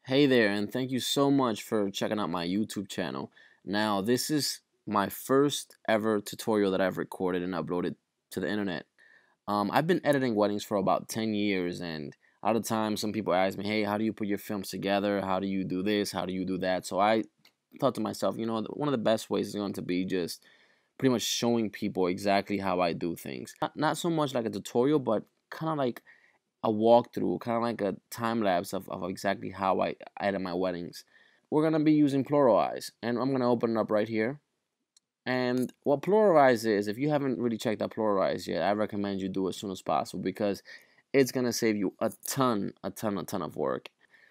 Hey there, and thank you so much for checking out my YouTube channel. Now, this is my first ever tutorial that I've recorded and uploaded to the internet. I've been editing weddings for about 10 years, and a lot of times some people ask me, hey, how do you put your films together? How do you do this? How do you do that? So I thought to myself, one of the best ways is going to be just pretty much showing people exactly how I do things. Not so much like a tutorial, but kind of like a walkthrough, kind of like a time lapse of exactly how I edit my weddings. We're gonna be using pluraleyes, and I'm gonna open it up right here. And what pluraleyes is, if you haven't really checked out pluraleyes yet, I recommend you do it as soon as possible because it's gonna save you a ton of work.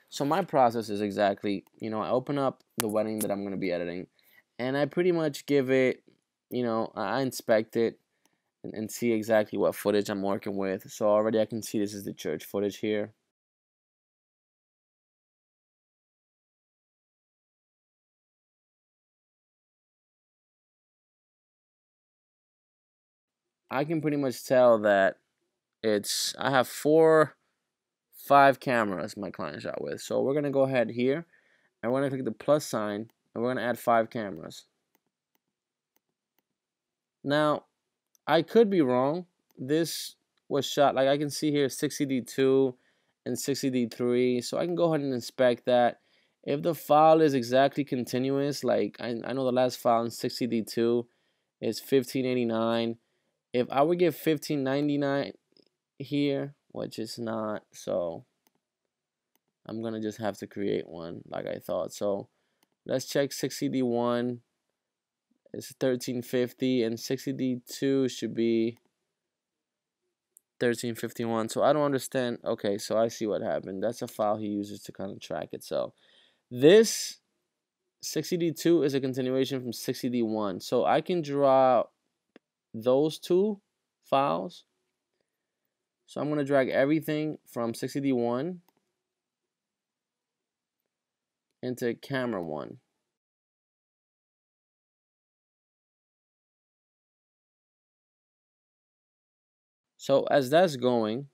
So my process is exactly, I open up the wedding that I'm gonna be editing, and I pretty much give it, I inspect it and see exactly what footage I'm working with. So already I can see this is the church footage here. I can pretty much tell that I have 5 cameras my client shot with. So we're gonna go ahead here and we're gonna click the plus sign and we're gonna add 5 cameras. Now, I could be wrong. This was shot, like I can see here, 60D2 and 60D3. So I can go ahead and inspect that. If the file is exactly continuous, like I know the last file in 60D2 is 1589. If I would give 1599 here, which is not, so I'm gonna just have to create one like I thought. So let's check 60D1 is 1350 and 60D2 should be 1351. So I don't understand. Okay, so I see what happened. That's a file he uses to kind of track it. So this 60D2 is a continuation from 60D1. So I can draw those two files. So I'm going to drag everything from 60D1 into camera 1. So as that's going,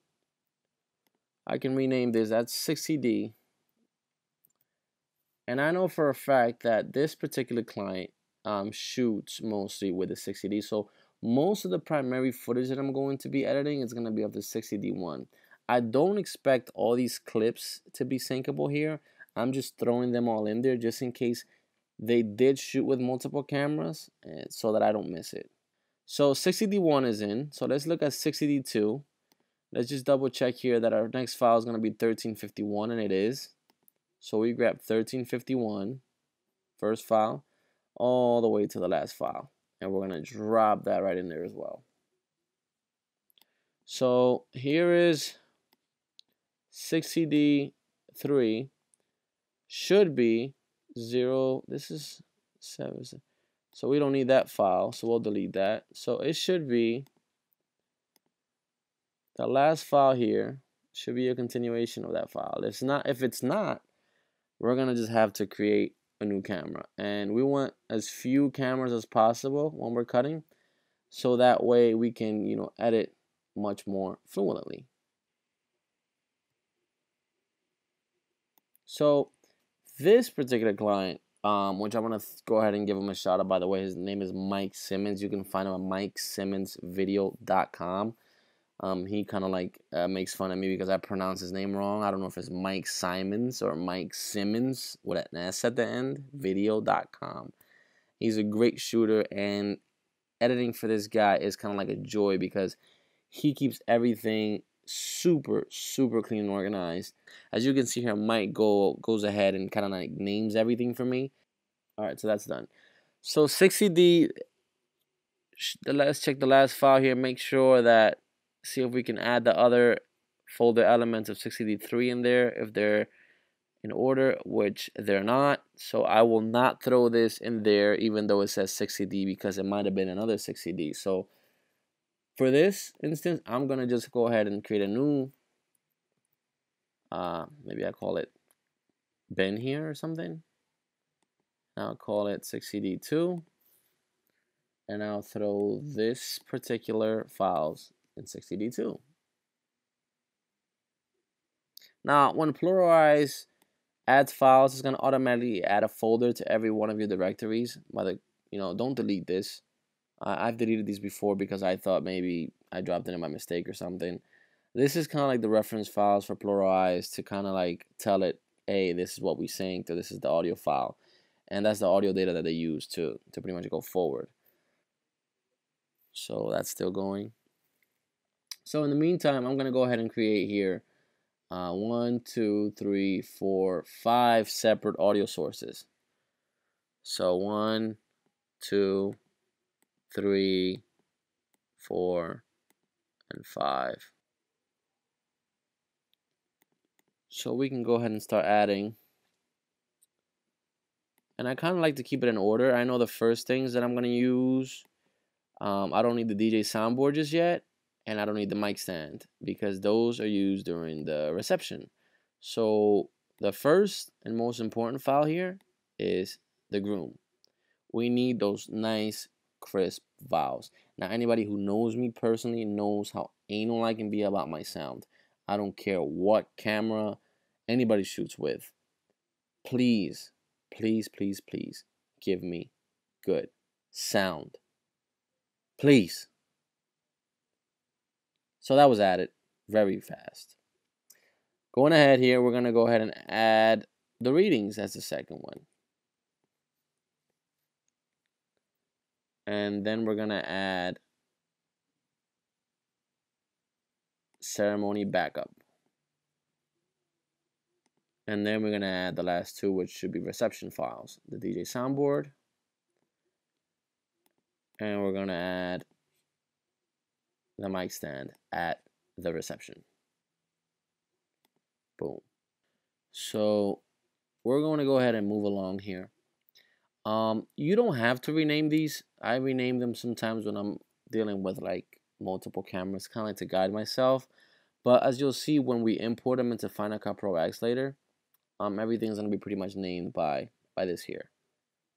I can rename this. That's 60D. And I know for a fact that this particular client shoots mostly with the 60D. So most of the primary footage that I'm going to be editing is going to be of the 60D1. I don't expect all these clips to be syncable here. I'm just throwing them all in there just in case they did shoot with multiple cameras so that I don't miss it. So 60D1 is in. So let's look at 60D2. Let's just double check here that our next file is going to be 1351, and it is. So we grab 1351, first file, all the way to the last file. And we're going to drop that right in there as well. So here is 60D3, should be 0. This is 7. So we don't need that file, so we'll delete that. So it should be, the last file here should be a continuation of that file. If it's not, we're gonna just have to create a new camera, and we want as few cameras as possible when we're cutting, so that way we can edit much more fluently. So this particular client, which I want to go ahead and give him a shout out, by the way, his name is Mike Simmons. You can find him at mikesimmonsvideo.com. He kind of like makes fun of me because I pronounce his name wrong. I don't know if it's Mike Simons or Mike Simmons with an S at the end. Video.com. He's a great shooter, and editing for this guy is kind of like a joy because he keeps everything super clean and organized. As you can see here, Mike goes ahead and kind of like names everything for me. All right, so that's done. So 60D. Let's check the last file here. Make sure that, see if we can add the other folder elements of 60D3 in there if they're in order, which they're not. So I will not throw this in there even though it says 60D because it might have been another 60D. So for this instance, I'm gonna just go ahead and create a new maybe I call it bin here or something. I'll call it 60D2, and I'll throw this particular files in 60D2. Now, when pluraleyes add files is going to automatically add a folder to every one of your directories. But don't delete this. I've deleted these before because I thought maybe I dropped it in by mistake or something. This is kind of like the reference files for pluraleyes to kind of like tell it, hey, this is what we synced, or this is the audio file. And that's the audio data that they use to pretty much go forward. So that's still going. So in the meantime, I'm going to go ahead and create here 1, 2, 3, 4, 5 separate audio sources. So 1, 2, 3, 4, and 5. So we can go ahead and start adding. And I kind of like to keep it in order. I know the first things that I'm going to use, I don't need the DJ soundboard just yet, and I don't need the mic stand because those are used during the reception. So the first and most important file here is the groom. We need those nice crisp vowels. Now anybody who knows me personally knows how anal I can be about my sound. I don't care what camera anybody shoots with. Please, please, please, please give me good sound. Please. So that was added very fast. Going ahead here, we're going to go ahead and add the readings as the second one. And then we're going to add ceremony backup. And then we're going to add the last two, which should be reception files. The DJ soundboard. And we're going to add the mic stand at the reception. Boom. So we're going to go ahead and move along here. You don't have to rename these. I rename them sometimes when I'm dealing with like multiple cameras, kind of like to guide myself. But as you'll see when we import them into Final Cut Pro X later, everything's gonna be pretty much named by this here.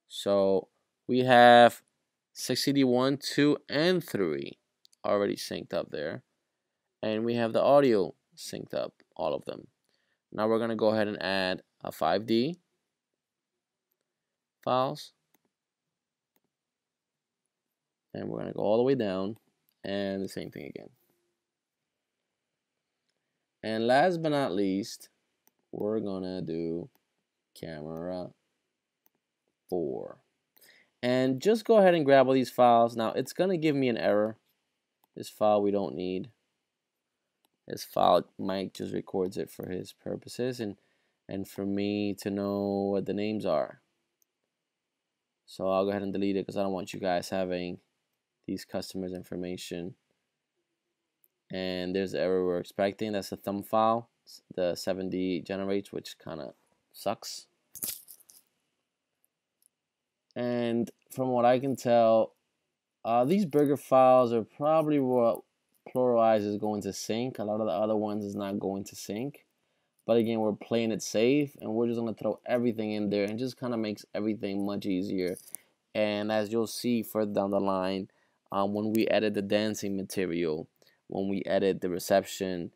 So we have 6CD1, 2, and 3 already synced up there, and we have the audio synced up, all of them. Now we're gonna go ahead and add a 5D files, and we're gonna go all the way down, and the same thing again. And last but not least, we're gonna do camera 4. And just go ahead and grab all these files. Now it's gonna give me an error. This file we don't need. This file, Mike just records it for his purposes and for me to know what the names are. So I'll go ahead and delete it because I don't want you guys having these customers' information. And there's the error we're expecting. That's the thumb file. The 7D generates, which kind of sucks. And from what I can tell, these bigger files are probably what pluraleyes is going to sync. A lot of the other ones is not going to sync. But again, we're playing it safe, and we're just going to throw everything in there, and just kind of makes everything much easier. And as you'll see further down the line, when we edit the dancing material, when we edit the reception,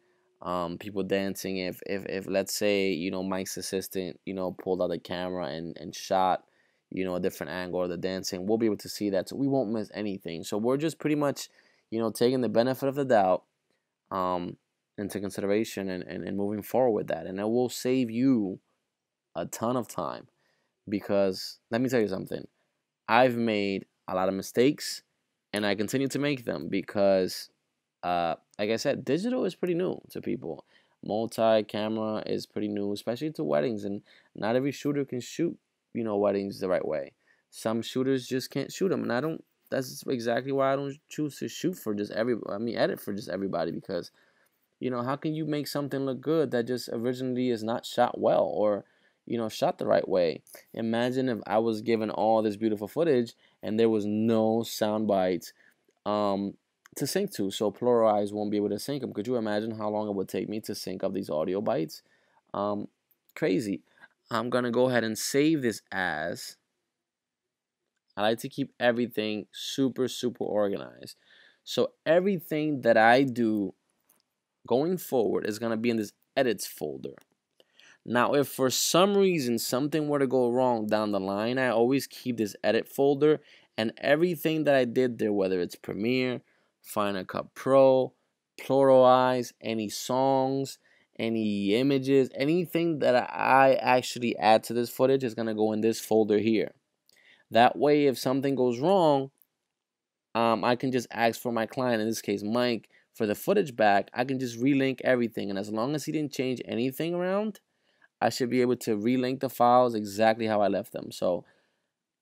people dancing, if let's say, Mike's assistant, pulled out the camera and shot, a different angle of the dancing, we'll be able to see that, so we won't miss anything. So we're just pretty much, taking the benefit of the doubt into consideration and moving forward with that, and it will save you a ton of time. Because let me tell you something, I've made a lot of mistakes, and I continue to make them because, like I said, digital is pretty new to people. Multi-camera is pretty new, especially to weddings, and not every shooter can shoot, weddings the right way. Some shooters just can't shoot them, and that's exactly why I don't choose to shoot for just edit for just everybody, because, how can you make something look good that just originally is not shot well, or, shot the right way? Imagine if I was given all this beautiful footage and there was no sound bites to sync to, so pluraleyes won't be able to sync them. Could you imagine how long it would take me to sync up these audio bites? Crazy. I'm gonna go ahead and save this as. I like to keep everything super organized, so everything that I do going forward is gonna be in this edits folder. Now, if for some reason something were to go wrong down the line, I always keep this edit folder, and everything that I did there, whether it's Premiere, Final Cut Pro, pluraleyes, any songs, any images, anything that I actually add to this footage is going to go in this folder here. That way, if something goes wrong, I can just ask for my client, in this case Mike, for the footage back. I can just relink everything, and as long as he didn't change anything around, I should be able to relink the files exactly how I left them. So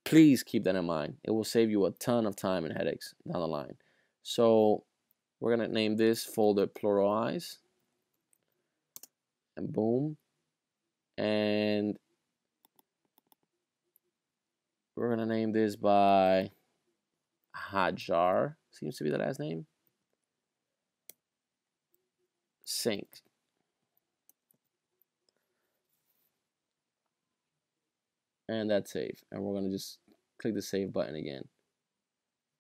please keep that in mind. It will save you a ton of time and headaches down the line. So we're going to name this folder pluraleyes, and boom. And we're going to name this by Hajar, seems to be the last name. Sync. And that's save. And we're going to just click the save button again.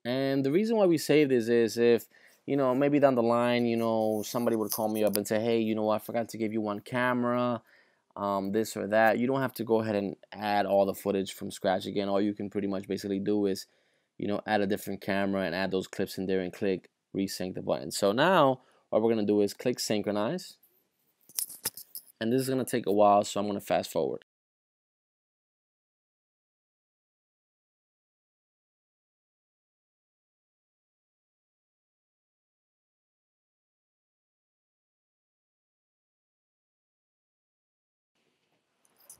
And the reason why we save this is if, maybe down the line, somebody would call me up and say, hey, I forgot to give you one camera, this or that. You don't have to go ahead and add all the footage from scratch again. All you can pretty much basically do is, add a different camera and add those clips in there and click resync the button. So now what we're going to do is click synchronize. And this is going to take a while, so I'm going to fast forward.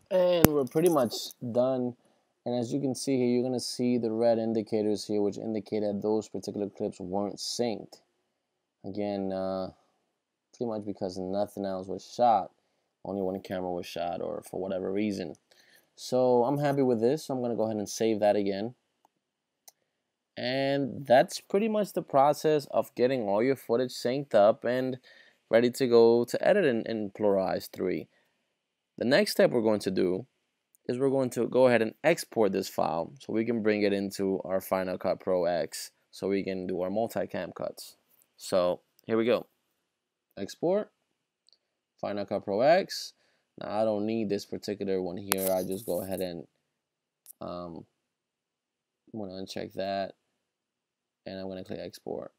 And we're pretty much done. And as you can see here, you're going to see the red indicators here, which indicate that those particular clips weren't synced. Again, pretty much because nothing else was shot. Only one camera was shot, or for whatever reason. So I'm happy with this. So I'm going to go ahead and save that again. And that's pretty much the process of getting all your footage synced up and ready to go to edit in pluraleyes 3. The next step we're going to do is we're going to go ahead and export this file so we can bring it into our Final Cut Pro X so we can do our multicam cuts. So here we go. Export, Final Cut Pro X. Now I don't need this particular one here. I just go ahead and I'm going to uncheck that, and I'm going to click export.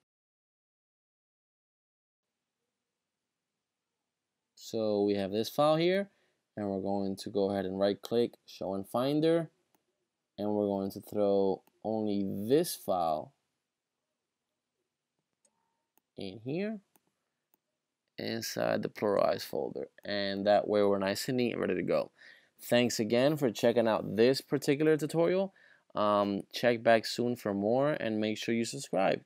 So we have this file here, and we're going to go ahead and right click, show in Finder, and we're going to throw only this file in here inside the pluraleyes folder, and that way we're nice and neat and ready to go. Thanks again for checking out this particular tutorial. Check back soon for more, and make sure you subscribe.